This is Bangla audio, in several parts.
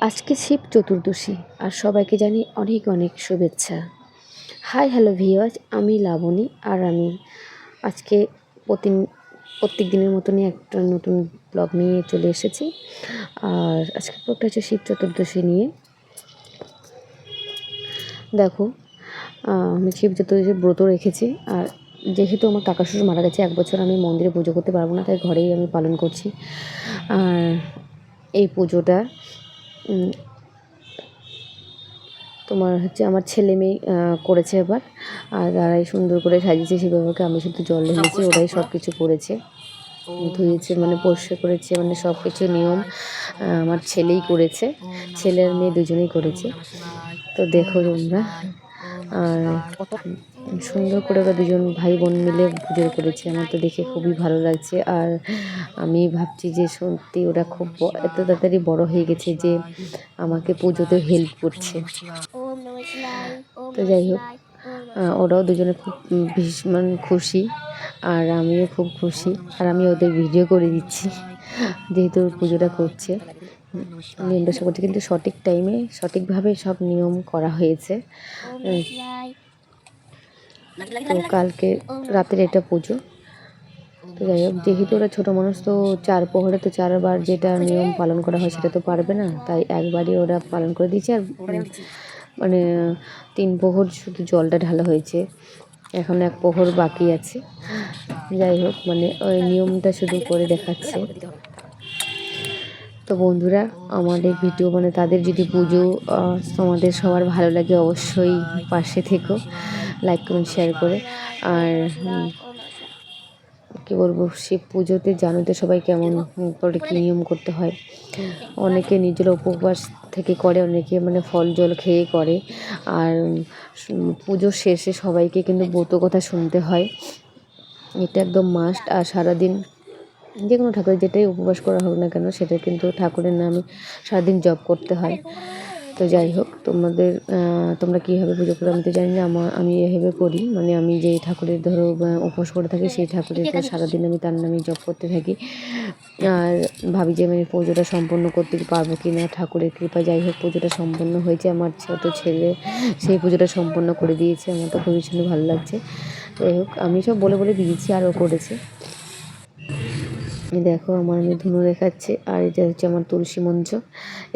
আজকে শিব চতুর্দশী আর সবাইকে জানি অনেক অনেক শুভেচ্ছা। হাই হ্যালো ভিউয়ার্স, আমি লাবণী আর আমি আজকে প্রত্যেক দিনের মতনই একটা নতুন ব্লগ নিয়ে চলে এসেছি। আর আজকে ব্লগটা হচ্ছে শিব চতুর্দশী নিয়ে। দেখো, আমি শিব চতুর্দশী ব্রত রেখেছি। আর যেহেতু আমার কাকা শ্বশুর মারা গেছে, 1 বছর আমি মন্দিরে পুজো করতে পারবো না, তাই ঘরেই আমি পালন করছি। আর এই পুজোটা তোমার হচ্ছে আমার ছেলে মেয়ে করেছে এবার। আর তারাই সুন্দর করে সাজিয়েছে শিব বাবাকে, আমি শুধু জল ঢেলেছি, ওরাই সব কিছু করেছে, ধুয়েছে, মানে পরিষ্কার করেছে, মানে সব কিছু নিয়ম আমার ছেলেই করেছে, ছেলে আর মেয়ে দুজনেই করেছে। তো দেখো তোমরা, আর সুন্দর করে ওরা দুজন ভাই বোন মিলে পুজো করেছে, আমার তো দেখে খুবই ভালো লাগছে। আর আমি ভাবছি যে সত্যি ওরা খুব এত তাড়াতাড়ি বড় হয়ে গেছে যে আমাকে পুজোতে হেল্প করছে। তো যাই হোক, ওরাও দুজনে খুব ভীষণ খুশি, আর আমিও খুব খুশি। আর আমি ওদের ভিডিও করে দিচ্ছি, যেহেতু পুজোটা করছে, নিয়মটা সব করছে, কিন্তু সঠিক টাইমে সঠিকভাবে সব নিয়ম করা হয়েছে। তো কালকে রাতের এটা পুজো। তো যাই হোক, যেহেতু ওরা ছোটো মানুষ, তো 4 প্রহরে তো 4 বার যেটা নিয়ম পালন করা হয় সেটা তো পারবে না, তাই একবারই ওরা পালন করে দিয়েছে। আর মানে 3 প্রহর শুধু জলটা ঢালা হয়েছে, এখন 1 প্রহর বাকি আছে। যাই হোক, মানে ওই নিয়মটা শুধু করে দেখাচ্ছে। তো বন্ধুরা, আমাদের ভিডিও মানে তাদের যদি পুজো তোমাদের সবার ভালো লাগে, অবশ্যই পাশে থেকো, লাইক করুন, শেয়ার করে। আর কী বলবো, শিব পুজোতে জানো তো সবাই কেমন করে কী নিয়ম করতে হয়। অনেকে নিজের উপবাস থেকে করে, অনেকে মানে ফল জল খেয়ে করে। আর পুজোর শেষে সবাইকে কিন্তু ব্রত কথা শুনতে হয়, এটা একদম মাস্ট। আর সারাদিন যে কোনো ঠাকুরের যেটাই উপবাস করা হোক না কেন, সেটা কিন্তু ঠাকুরের নামে সারাদিন জপ করতে হয়। তো যাই হোক, তোমরা কীভাবে পুজো করো আমি তো জানি না, আমি এভাবে করি, মানে আমি যেই ঠাকুরের ধরো উপবাস করে থাকি, সেই ঠাকুরের সারাদিন আমি তার নামে জপ করতে থাকি। আর ভাবি যে আমি পুজোটা সম্পন্ন করতে পারবো কি না, ঠাকুরের কৃপা। যাই হোক, পুজোটা সম্পন্ন হয়েছে, আমার ছোট ছেলে সেই পুজোটা সম্পন্ন করে দিয়েছে, আমার তো খুবই ভীষণ ভালো লাগছে। যাই হোক, আমি সব বলে বলে দিয়েছি, আরও করেছে। দেখো, আমি ধুনো দেখাচ্ছে। আর এটা হচ্ছে আমার তুলসী মঞ্চ।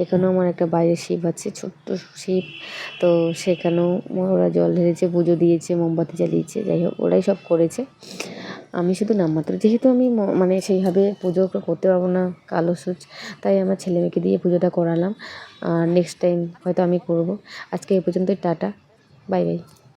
এখানেও আমার একটা বাইরে শিব আছে, ছোট্ট শিব। তো সেখানেও ওরা জল ঢেলেছে, পুজো দিয়েছে, মোমবাতি জ্বালিয়েছে। যাই হোক, ওরাই সব করেছে, আমি শুধু নামমাত্র। যেহেতু আমি মানে সেইভাবে পুজো করতে পারবো না, কালো সুচ, তাই আমার ছেলে মেয়েকে দিয়ে পুজোটা করালাম। আর নেক্সট টাইম হয়তো আমি করব। আজকে এই পর্যন্তই, টাটা, বাই বাই।